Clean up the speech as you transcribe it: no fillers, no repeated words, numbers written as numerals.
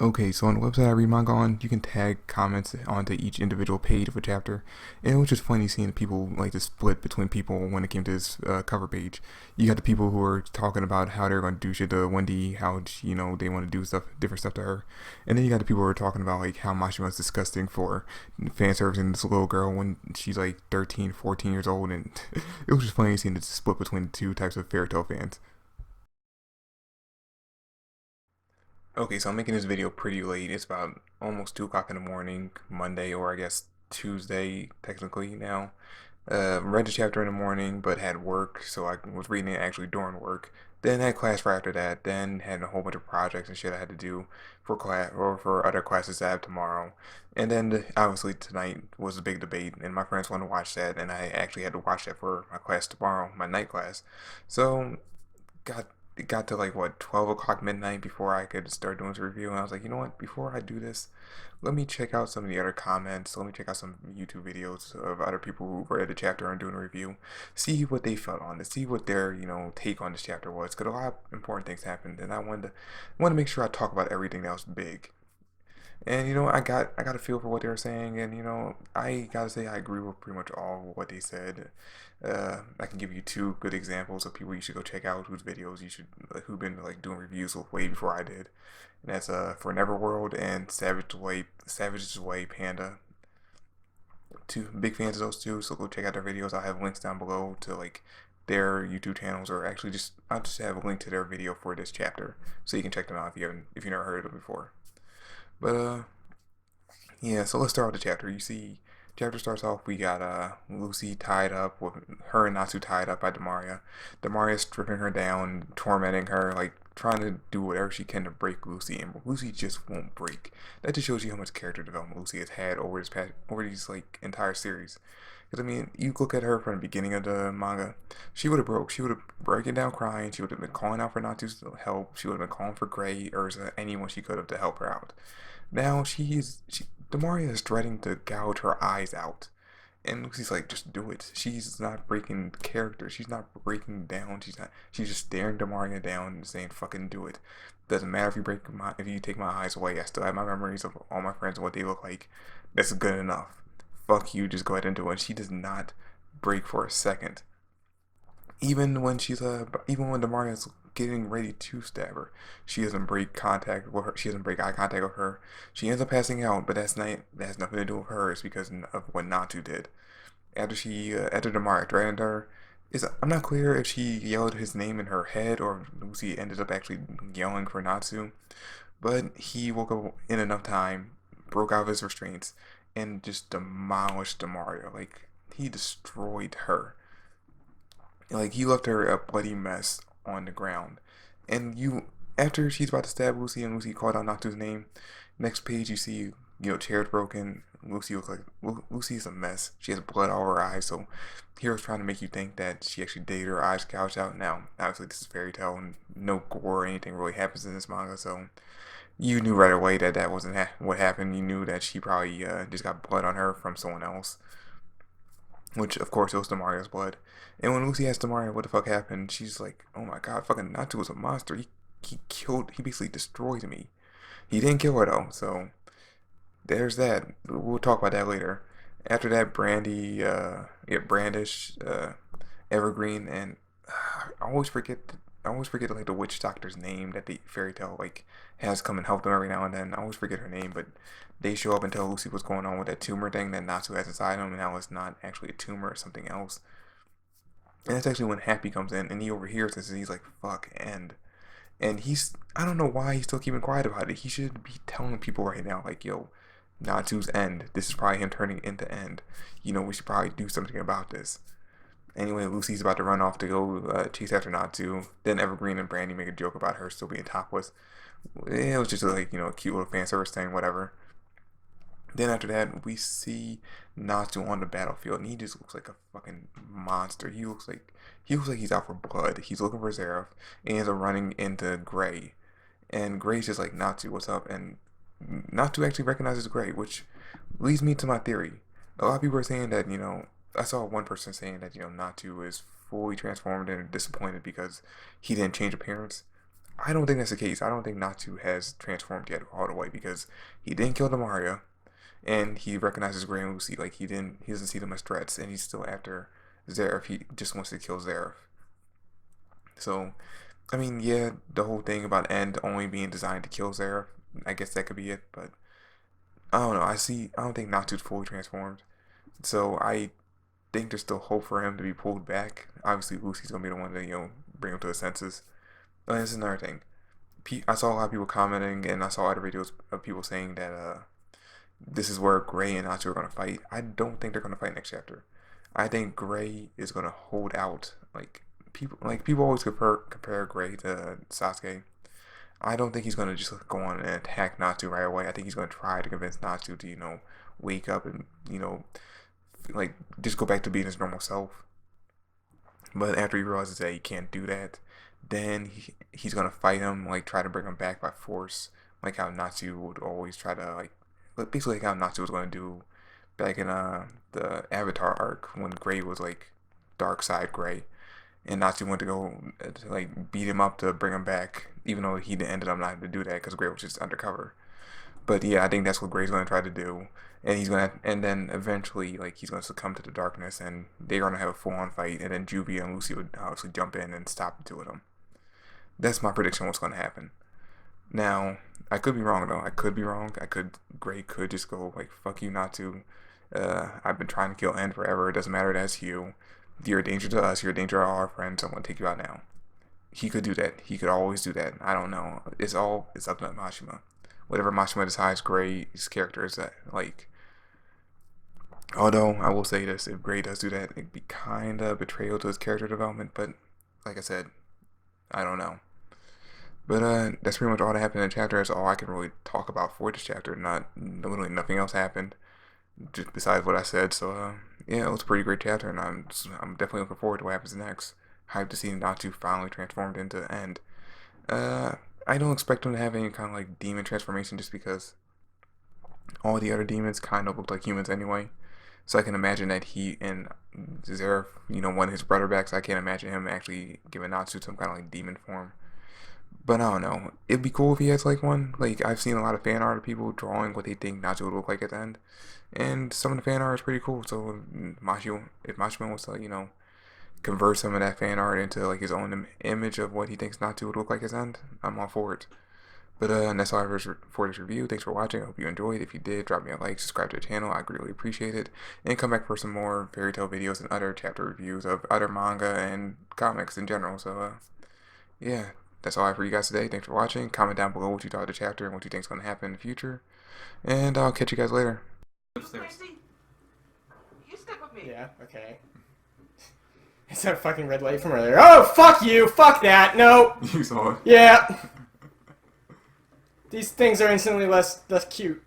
Okay, so on the website I read manga on, you can tag comments onto each individual page of a chapter, and it was just funny seeing the people like the split between people when it came to this cover page. You got the people who are talking about how they're going to do shit to Wendy, how they want to do stuff, different stuff to her, and then you got the people who are talking about like how Mashima's disgusting for fan servicing this little girl when she's like 13, 14 years old, and it was just funny seeing the split between the two types of fairy tale fans. Okay, so I'm making this video pretty late. It's about almost 2 o'clock in the morning, Monday, or I guess Tuesday, technically now. Read the chapter in the morning, but had work, so I was reading it actually during work. Then had class right after that. Then had a whole bunch of projects and shit I had to do for class or for other classes I have tomorrow. And then obviously tonight was a big debate, and my friends wanted to watch that, and I actually had to watch that for my class tomorrow, my night class. So got it got to like what 12 o'clock midnight before I could start doing this review, and I was like, you know what? Before I do this, let me check out some of the other comments. Let me check out some YouTube videos of other people who read the chapter and doing a review. See what they felt on it. See what their take on this chapter was. Because a lot of important things happened, and I wanted to make sure I talk about everything that was big. And I got a feel for what they were saying, and I gotta say I agree with pretty much all what they said. I can give you two good examples of people you should go check out whose videos you should who've been like doing reviews of way before I did. And that's for Neverworld and Savage's Way Panda. Two big fans of those two, so go check out their videos. I'll have links down below to like their YouTube channels, or actually just I'll just have a link to their video for this chapter, so you can check them out if you never heard of them before. But yeah, so let's start with the chapter. You see, chapter starts off. We got Lucy tied up with her and Natsu tied up by Demaria. Demaria's stripping her down, tormenting her, like trying to do whatever she can to break Lucy, and Lucy just won't break. That just shows you how much character development Lucy has had over these like entire series. Because I mean, you look at her from the beginning of the manga, she would have broke. She would have breaking down crying. She would have been calling out for Natsu's help. She would have been calling for Gray, Urza, anyone she could have to help her out. Now Demaria is dreading to gouge her eyes out. And Lucy's like, just do it. She's not breaking character. She's not breaking down. She's just staring Demaria down and saying, fucking do it. Doesn't matter if you take my eyes away. I still have my memories of all my friends and what they look like. That's good enough. Fuck you, just go ahead and do it. She does not break for a second. Even when Demaria's getting ready to stab her, she doesn't break contact with her. She doesn't break eye contact with her. She ends up passing out, but that has nothing to do with her. It's because of what Natsu did. After Demaria threatened her, I'm not clear if she yelled his name in her head or Lucy ended up actually yelling for Natsu, but he woke up in enough time, broke out of his restraints, and just demolished Demaria. Like he destroyed her. Like he left her a bloody mess on the ground. And after she's about to stab Lucy and Lucy called out Natsu's name, next page you see, chairs broken. Lucy's a mess. She has blood all over her eyes. So hero's trying to make you think that she actually dated her eyes gouged out. Now, obviously this is fairy tale and no gore or anything really happens in this manga. So you knew right away that that wasn't what happened. You knew that she probably just got blood on her from someone else, which of course it was Demaria's blood. And when Lucy asked Demaria what the fuck happened, she's like, "Oh my god, fucking Natsu was a monster. He basically destroyed me. He didn't kill her though, so there's that. We'll talk about that later." After that, Brandish, Evergreen, and I always forget. I always forget like the witch doctor's name that the fairy tale like has come and helped them every now and then. I always forget her name, but they show up and tell Lucy what's going on with that tumor thing that Natsu has inside him, and how it's not actually a tumor or something else. And that's actually when Happy comes in and he overhears this and he's like, fuck, and I don't know why he's still keeping quiet about it. He should be telling people right now, like, yo, Natsu's end. This is probably him turning into end. We should probably do something about this. Anyway, Lucy's about to run off to go chase after Natsu. Then Evergreen and Brandy make a joke about her still being topless. It was just like, a cute little fan service thing, whatever. Then after that, we see Natsu on the battlefield, and he just looks like a fucking monster. He looks like he's out for blood. He's looking for Seraph, and he ends up running into Gray, and Gray's just like, Natsu, what's up? And Natsu actually recognizes Gray, which leads me to my theory. A lot of people are saying that I saw one person saying that Natsu is fully transformed and disappointed because he didn't change appearance. I don't think that's the case. I don't think Natsu has transformed yet all the way because he didn't kill the Mario, and he recognizes Gray and Lucy. Like he doesn't see them as threats, and he's still after Zeref. He just wants to kill Zeref. So, I mean, yeah, the whole thing about End only being designed to kill Zeref, I guess that could be it. But I don't know. I don't think Natsu's fully transformed. So I think there's still hope for him to be pulled back. Obviously, Lucy's gonna be the one to bring him to his senses. And this is another thing. I saw a lot of people commenting, and I saw other videos of people saying that this is where Gray and Natsu are gonna fight. I don't think they're gonna fight next chapter. I think Gray is gonna hold out. People always compare Gray to Sasuke. I don't think he's gonna just go on and attack Natsu right away. I think he's gonna try to convince Natsu to wake up and just go back to being his normal self. But after he realizes that he can't do that, then he's gonna fight him, like try to bring him back by force, like how Natsu would always try to basically like how Natsu was gonna do back in the Avatar arc when Gray was like dark side Gray, and Natsu went to go to like beat him up to bring him back, even though he ended up not having to do that because Gray was just undercover. But yeah, I think that's what Gray's gonna try to do, and and then eventually, like he's gonna succumb to the darkness, and they're gonna have a full-on fight, and then Juvia and Lucy would obviously jump in and stop the two of them. That's my prediction. What's gonna happen? Now, I could be wrong though. I could be wrong. Gray could just go like, "Fuck you, Natsu. I've been trying to kill End forever. It doesn't matter. That's you. You're a danger to us. You're a danger to all our friends. So I'm gonna take you out now." He could do that. He could always do that. I don't know. It's up to Mashima. Whatever Mashima decides Gray's character is that like. Although I will say this, if Gray does do that, it'd be kind of betrayal to his character development. But like I said, I don't know. But that's pretty much all that happened in the chapter. That's all I can really talk about for this chapter. Literally nothing else happened just besides what I said. So yeah, it was a pretty great chapter, and I'm definitely looking forward to what happens next. Hyped to see Natsu finally transformed into End. I don't expect him to have any kind of like demon transformation just because all the other demons kind of look like humans anyway. So I can imagine that he and Zeref, won his brother back. So I can't imagine him actually giving Natsu some kind of like demon form. But I don't know. It'd be cool if he has like one. Like I've seen a lot of fan art of people drawing what they think Natsu would look like at the end, and some of the fan art is pretty cool. So if Mashima wants to, convert some of that fan art into like his own image of what he thinks Natsu would look like at the end, I'm all for it. But that's all I have for this review. Thanks for watching. I hope you enjoyed. If you did, drop me a like, subscribe to the channel. I greatly appreciate it. And come back for some more fairy tale videos and other chapter reviews of other manga and comics in general. So yeah, that's all I have for you guys today. Thanks for watching. Comment down below what you thought of the chapter and what you think is going to happen in the future. And I'll catch you guys later. Upstairs. You stick with me. Yeah, okay. It's that fucking red light from earlier. Oh, fuck you! Fuck that! No! You saw it. Yeah! These things are instantly less cute.